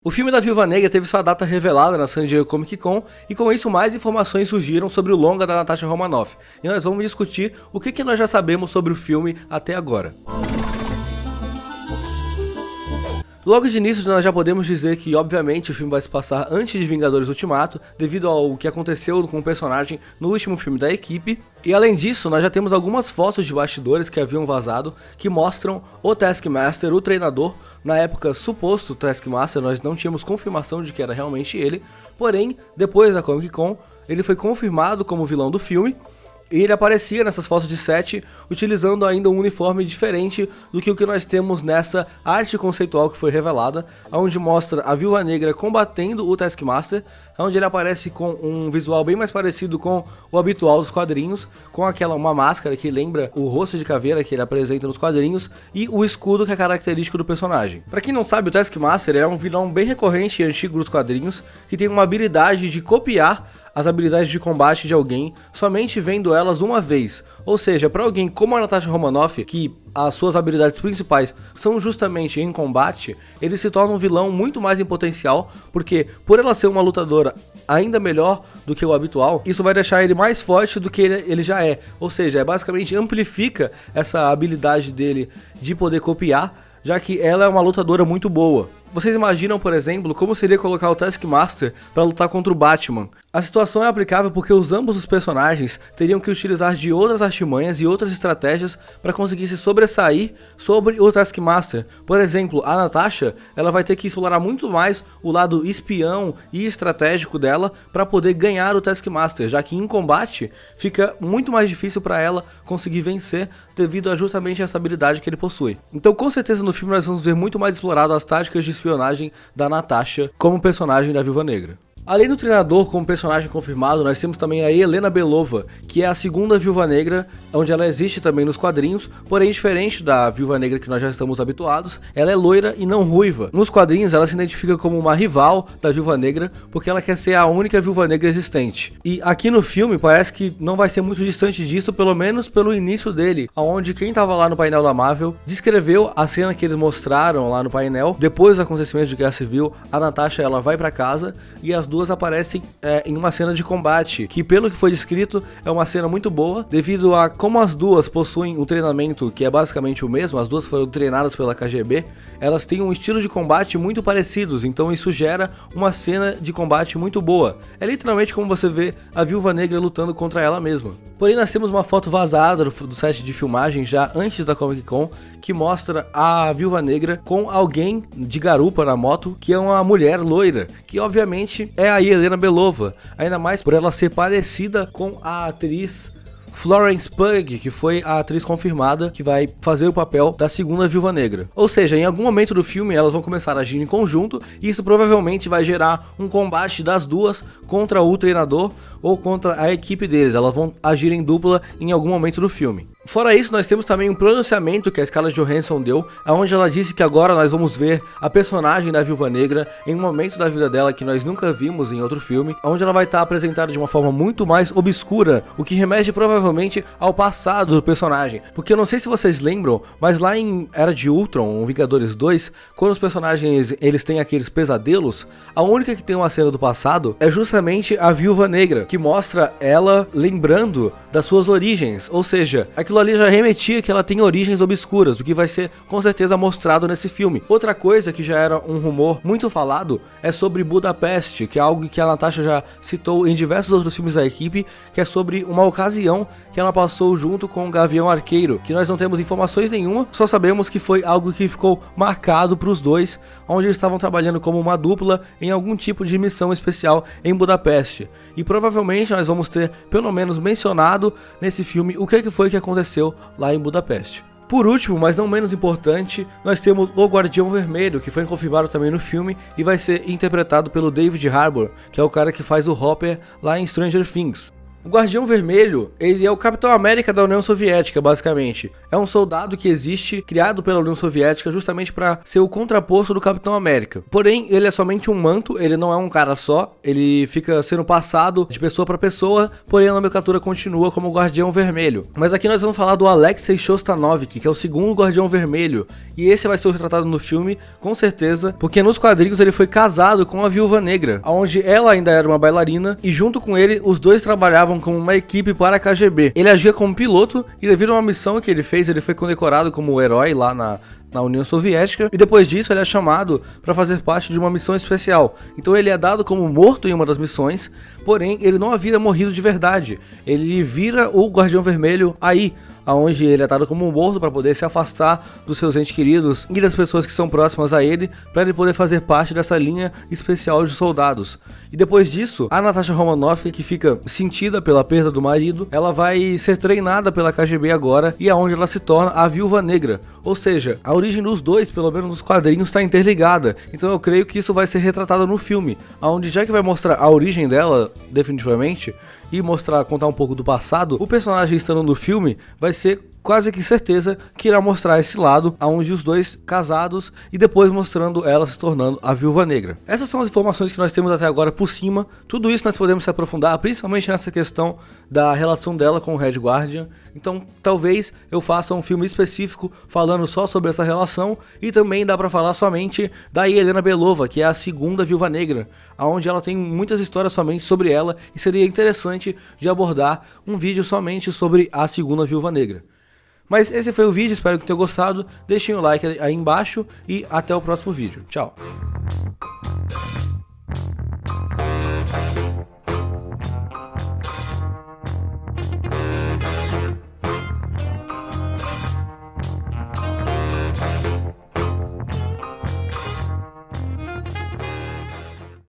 O filme da Viúva Negra teve sua data revelada na San Diego Comic Con e com isso mais informações surgiram sobre o longa da Natasha Romanoff. E nós vamos discutir o que nós já sabemos sobre o filme até agora. Logo de início nós já podemos dizer que obviamente o filme vai se passar antes de Vingadores Ultimato, devido ao que aconteceu com o personagem no último filme da equipe. E além disso, nós já temos algumas fotos de bastidores que haviam vazado, que mostram o Taskmaster, o treinador, na época suposto Taskmaster, nós não tínhamos confirmação de que era realmente ele, porém, depois da Comic Con, ele foi confirmado como vilão do filme, e ele aparecia nessas fotos de set utilizando ainda um uniforme diferente do que o que nós temos nessa arte conceitual que foi revelada, onde mostra a Viúva Negra combatendo o Taskmaster, onde ele aparece com um visual bem mais parecido com o habitual dos quadrinhos, com uma máscara que lembra o rosto de caveira que ele apresenta nos quadrinhos e o escudo que é característico do personagem. Pra quem não sabe, o Taskmaster é um vilão bem recorrente e antigo dos quadrinhos, que tem uma habilidade de copiar as habilidades de combate de alguém somente vendo elas uma vez. Ou seja, para alguém como a Natasha Romanoff, que as suas habilidades principais são justamente em combate, ele se torna um vilão muito mais em potencial, porque por ela ser uma lutadora ainda melhor do que o habitual, isso vai deixar ele mais forte do que ele já é. Ou seja, basicamente amplifica essa habilidade dele de poder copiar, já que ela é uma lutadora muito boa. Vocês imaginam, por exemplo, como seria colocar o Taskmaster para lutar contra o Batman? A situação é aplicável porque ambos os personagens teriam que utilizar de outras artimanhas e outras estratégias para conseguir se sobressair sobre o Taskmaster. Por exemplo, a Natasha, ela vai ter que explorar muito mais o lado espião e estratégico dela para poder ganhar o Taskmaster, já que em combate fica muito mais difícil para ela conseguir vencer devido a justamente essa habilidade que ele possui. Então, com certeza no filme nós vamos ver muito mais explorado as táticas de espionagem da Natasha como personagem da Viúva Negra. Além do treinador como personagem confirmado, nós temos também a Helena Belova, que é a segunda Viúva Negra, onde ela existe também nos quadrinhos, porém diferente da Viúva Negra que nós já estamos habituados, ela é loira e não ruiva. Nos quadrinhos ela se identifica como uma rival da Viúva Negra, porque ela quer ser a única Viúva Negra existente. E aqui no filme parece que não vai ser muito distante disso, pelo menos pelo início dele, onde quem estava lá no painel da Marvel descreveu a cena que eles mostraram lá no painel. Depois dos acontecimentos de Guerra Civil, a Natasha ela vai para casa e as duas aparecem em uma cena de combate, que pelo que foi descrito é uma cena muito boa, devido a como as duas possuem um treinamento que é basicamente o mesmo, as duas foram treinadas pela KGB, elas têm um estilo de combate muito parecidos, então isso gera uma cena de combate muito boa. É literalmente como você vê a Viúva Negra lutando contra ela mesma. Porém nós temos uma foto vazada do set de filmagem já antes da Comic Con, que mostra a Viúva Negra com alguém de garupa na moto, que é uma mulher loira, que obviamente é a Helena Belova, ainda mais por ela ser parecida com a atriz Florence Pugh, que foi a atriz confirmada que vai fazer o papel da segunda Viúva Negra. Ou seja, em algum momento do filme elas vão começar a agir em conjunto e isso provavelmente vai gerar um combate das duas contra o treinador ou contra a equipe deles. Elas vão agir em dupla em algum momento do filme. Fora isso, nós temos também um pronunciamento que a Scarlett Johansson deu, onde ela disse que agora nós vamos ver a personagem da Viúva Negra em um momento da vida dela que nós nunca vimos em outro filme, onde ela vai estar apresentada de uma forma muito mais obscura, o que remete provavelmente ao passado do personagem. Porque eu não sei se vocês lembram, mas lá em Era de Ultron, Vingadores 2, quando os personagens eles têm aqueles pesadelos, a única que tem uma cena do passado é justamente a Viúva Negra, que mostra ela lembrando das suas origens, ou seja, aquilo ali já remetia que ela tem origens obscuras, o que vai ser com certeza mostrado nesse filme. Outra coisa que já era um rumor muito falado é sobre Budapeste, que é algo que a Natasha já citou em diversos outros filmes da equipe, que é sobre uma ocasião que ela passou junto com o Gavião Arqueiro, que nós não temos informações nenhuma, só sabemos que foi algo que ficou marcado para os dois, onde eles estavam trabalhando como uma dupla em algum tipo de missão especial em Budapeste. E provavelmente nós vamos ter pelo menos mencionado nesse filme o que foi que aconteceu lá em Budapeste. Por último, mas não menos importante, nós temos o Guardião Vermelho, que foi confirmado também no filme e vai ser interpretado pelo David Harbour, que é o cara que faz o Hopper lá em Stranger Things. O Guardião Vermelho, ele é o Capitão América da União Soviética, basicamente. É um soldado que existe, criado pela União Soviética, justamente para ser o contraposto do Capitão América. Porém, ele é somente um manto, ele não é um cara só, ele fica sendo passado de pessoa para pessoa, porém a nomenclatura continua como Guardião Vermelho. Mas aqui nós vamos falar do Alexei Shostanovich, que é o segundo Guardião Vermelho, e esse vai ser retratado no filme, com certeza, porque nos quadrinhos ele foi casado com a Viúva Negra, onde ela ainda era uma bailarina, e junto com ele, os dois trabalhavam como uma equipe para a KGB. Ele agia como piloto e devido a uma missão que ele fez, ele foi condecorado como herói lá na União Soviética, e depois disso ele é chamado para fazer parte de uma missão especial. Então ele é dado como morto em uma das missões, porém ele não havia morrido de verdade. Ele vira o Guardião Vermelho aí, onde ele é dado como um morto para poder se afastar dos seus entes queridos e das pessoas que são próximas a ele, para ele poder fazer parte dessa linha especial de soldados. E depois disso, a Natasha Romanoff, que fica sentida pela perda do marido, ela vai ser treinada pela KGB agora, e é onde ela se torna a Viúva Negra. Ou seja, a origem dos dois, pelo menos nos quadrinhos, está interligada. Então eu creio que isso vai ser retratado no filme, onde já que vai mostrar a origem dela, definitivamente, e contar um pouco do passado, o personagem estando no filme vai ser quase que certeza que irá mostrar esse lado, onde os dois casados e depois mostrando ela se tornando a Viúva Negra. Essas são as informações que nós temos até agora por cima. Tudo isso nós podemos se aprofundar, principalmente nessa questão da relação dela com o Red Guardian. Então talvez eu faça um filme específico falando só sobre essa relação, e também dá pra falar somente da Yelena Belova, que é a segunda Viúva Negra, onde ela tem muitas histórias somente sobre ela, e seria interessante de abordar um vídeo somente sobre a segunda Viúva Negra. Mas esse foi o vídeo, espero que tenham gostado, deixem o like aí embaixo e até o próximo vídeo. Tchau!